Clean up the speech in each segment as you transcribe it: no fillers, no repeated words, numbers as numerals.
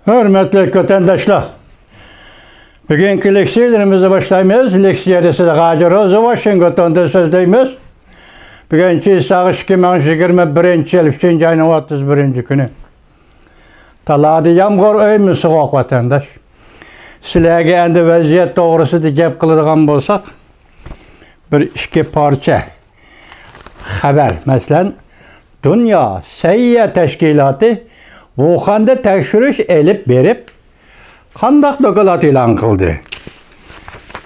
Hürmetli vatandaşlar, bugünkü leksiyalarımızı başlaymayız. Leksiyadası da Gazi Roza Washington'da sözleyimiz. Bugünkü sağış 2021 yıl 3. ayının 31. günü. Taladı yağmur öyümü soğuk vatandaş. Sizlerge endi vaziyet doğrusu da gep kılıdığan bolsak, bir iki parça haber. Mesela Dünya Səhiyyə Təşkilatı Wuhan'da tekşürüş elip berip qandaq dokulat ilan kıldı.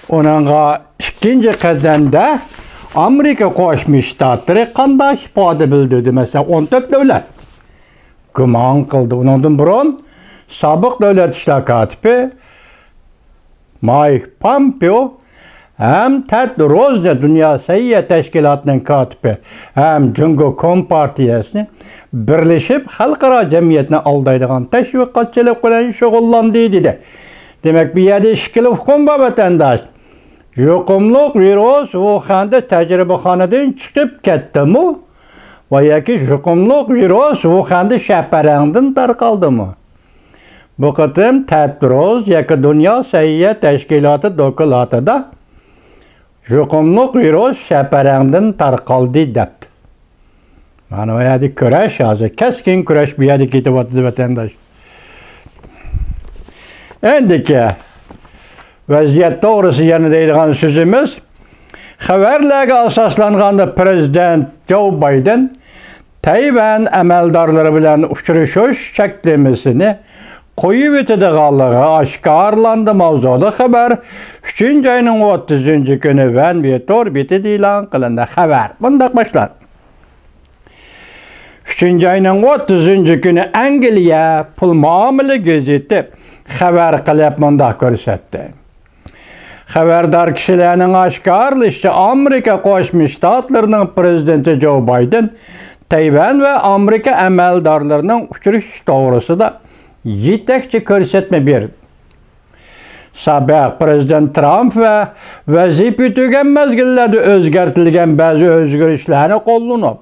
Onunla ikinci kademde Amerika Qoşmuş Ştatları qandaq ifade bildirdi. Mesela 14 devlet güman kıldı. Ondan burun sabık devlet işler katibi Mike Pompeo hem Ted Rose Dünya Səhiyyə Təşkilatı'nın katibi hem Cumhuriyet Kompartiyası'nı birleşip halkara cemiyetine aldaydıgan teşvikatçılık bilen şoğullandı dedi. Demek bir yerde işkili hukum vatandaş. Yuqumluq virus Wuhan'da tecrübehaneden çıkıp ketdi mi? Veya ki yuqumluq virus Wuhan'da şəhərəngdən tarqaldı mı? Bu kıtım Ted Rose yaki Dünya Səhiyyə Təşkilatı dokulatıda yuqumluq virus şəhərəngdən tarqaldı depti. Yani o yerde küreş yazı, keskin küreş bir yerde gidip atıdı vatandaş. Endiki vaziyet doğrusu yerine deyilgan sözümüz, haberlerge asaslanğanda Prezident Joe Biden, Tayvan əməldarları bilen uçuruşuş çeklemesini koyu bitediğallığı aşkarlandı mavzulu haber 3. ayının 30. günü ben bir torbiti ilan kılındı haber. Bundak başlar. 3. ayının 30. günü Angliya pul muamele gazeti haber kılıp bundak görsetti. Haberdar kişilerinin aşkarlışı Amerika Qoşmuş Ştatlarının prezidenti Joe Biden, Tayvan ve Amerika əməldarlarının uçuruş doğrusu da yetekçi körsetme bir. Sabah Prezident Trump ve vazife tükenmez gillerde özgertilgen bazı özgürlüklerini kollanıp,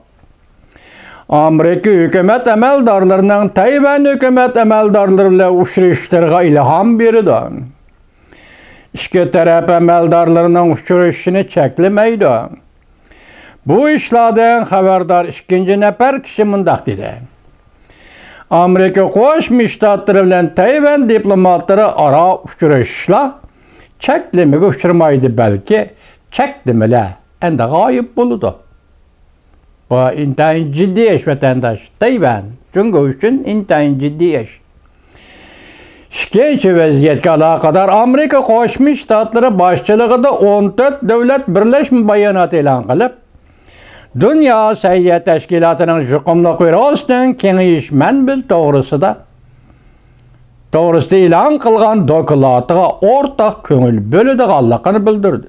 Amerika hükümet əməldarlarının Tayvan hükümet əməldarlarıyla uçuruşlarına ilham berdi. İki taraf əməldarlarının uçuruşunu çeklemeydi. Bu işlerden haberdar ikinci nefer kişi mındaq dedi. Amerika Qoşmuş Ştatları bilen Tayvan diplomatları ara uçuruşla çeklemeye uçurmaydı belki, çeklemele endi gayip buludu. Bu intayin ciddi iş vatandaş. Tayvan, çünkü için intayin ciddi iş. Şikayetçi vaziyetke alakadar Amerika Qoşmuş Ştatları başçılığında 14 devlet birleşme bayanatı ilan kılıp, Dünya Səhiyyə Təşkilatının yuqumluq virusinin kengeyişmen doğrusu da ilan kılgan dokulatıga ortak köngül bölüdüğanlığını bildirdi.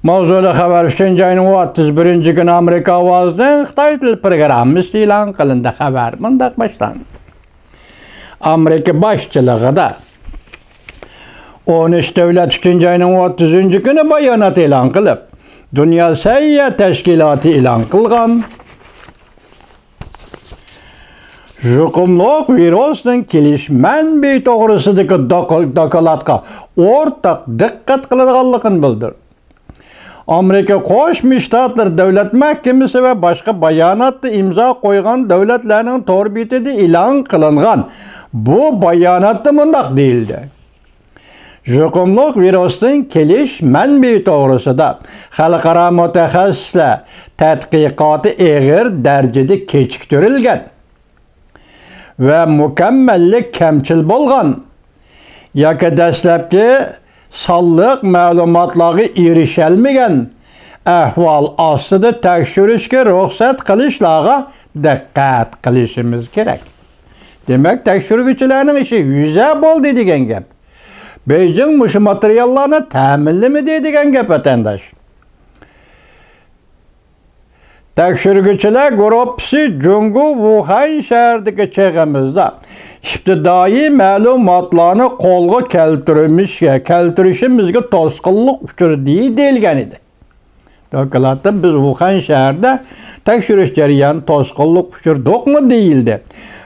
Mavzulu haber 3. ayının 31. günü Amerika avazının Xitay dil programı ilan kılındı haber. Bundak başlandı. Amerika başçılığı da 13 devlet 3. ayının 30. günü bayanat ilan kılıp, Dünya Səhiyyə Təşkilatı ilan kılgan yuqumluq virusunun kilişmen bir doğrusudaki dokulatka ortak dikkat kılıdığanlığını bildir. Amerika Qoşmuş Ştatları Devlet Mahkemesi ve başka bayanatı imza koygan devletlerinin torbitede ilan kılıngan bu bayanatı mındak değildi. Yuqumluq virusunun keliş mənbəyi doğrusu da xalqara mütəxəssislər tədqiqatı ağır dərəcədə keçikdirilgan və mükəmməllik kəmçil bolğan yoki dastlabki sonliq ma'lumotlarga erişilmagan ahvol ostida tekshirishga ruxsat qilishlarga diqqat qilishimiz kerak. Demak, tekshiruvchilarning ishi yuza bo'ldi degan gap. Beijing muşu materyallarını təminli mi deydiğen gep vatandaş. Tekşürgüçüler grupsi Cungu Wuhan şəhərdəki çeğimizde iptidai məlumatlarını kolga keltirişimizge tosqunluq uçur deyilgen idi. Dokulatta biz Wuhan şəhərdə tekşürüş jarayanı tosqunluq uçurduq mu deyildi.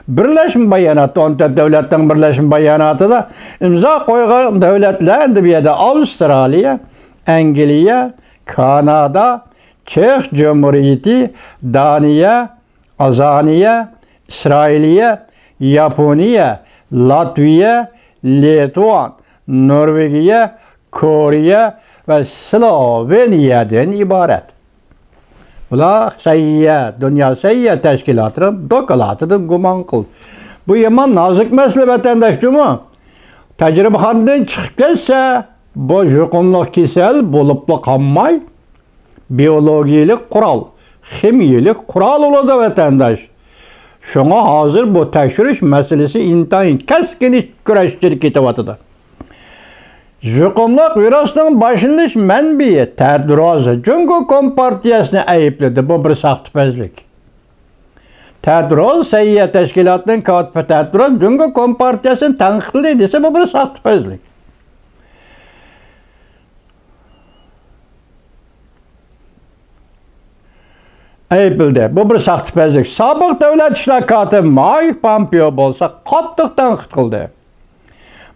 Birleşme bayanatı, 14 devletten birleşme bayanatı da imza koygan devletler de bir yerde Avustralya, Angliya, Kanada, Çek Cumhuriyeti, Daniye, Azaniye, İsrailiye, Japonya, Latviya, Litvan, Norvegiya, Kore ve Slovenya'dan ibaret. Bular Dünya Sayyiye Teşkilatı'nın dokulatıdır guman kıl. Bu yaman nazik mesele vatandaşcımı. Tecrübehandan çıkıp gelse bu yuqumluq kesel bolup kalmay, biyologiyalik kural, ximiyelik kural oladı vatandaş. Şuna hazır bu tekşiriş meselesi intayin keskin güreşçilik etivatıdır. Yuqumluq virusning başlanış mənbəyi Tədroz Cungo Kompartiyasını ayıpladı. Bu bir saxtapazlik. Tədroz Sayyiye Təşkilatının katibi Tədroz Cungo Kompartiyasını tanqidli dese bu bir saxtapazlik. Ayıpladı. Bu bir saxtapazlik. Sabıq Dövlət İşlər katibi Mike Pompeo bolsa qattiq tanqid qildi.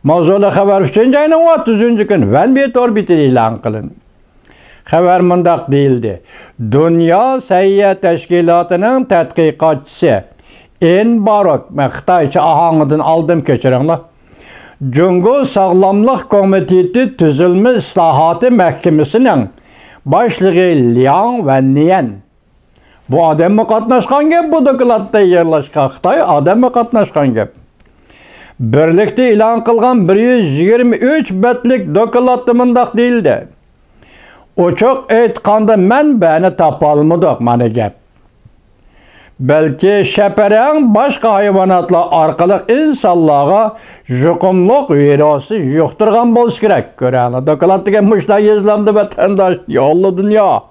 Mavzulu xabar 3. ayının 30. gün Venbet orbitini ilan kılın. Xabar mındaq değildi. Dünya Sayyiye Teşkilatı'nın tədqiqatçısı En Barok, mən Xitayçı ahangıdan aldım keçirinler. Cungo Sağlamlıq Komiteti Tüzülmə İslahatı Məhkeməsinin başlığı Liang ve Nian. Bu adamı qatnaşqan gep, bu dokladda yerleşqan Xitay adamı qatnaşqan gep. Birlikte ilan kılgan 123 betlik dokulattı mındaq değildi. O çok etqanda mən bəni tapalmıdıq mani gep. Belki şepereğin başka hayvanatla arkalık insanlığa yuqumluq virusu yuqturgan bolsa kerak. Görəli, dokulattı gelmişler izlamdı vatandaş, yollu dünya.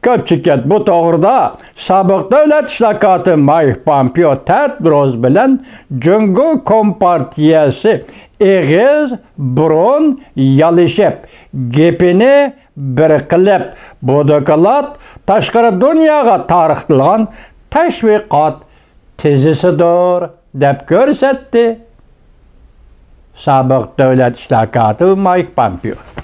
Köpçüket bu doğruda Sabıq Dövlət İşlər katibi Mike Pompeo Tədroz bilen Cungo Kompartiyası eğiz burun yalışıp gepini bir qilib bu dokulat taşqarı dünyaga tarixtilgan teşviqat tezisidir deb ko'rsatdi Sabıq Dövlət İşlər katibi Mike Pompeo.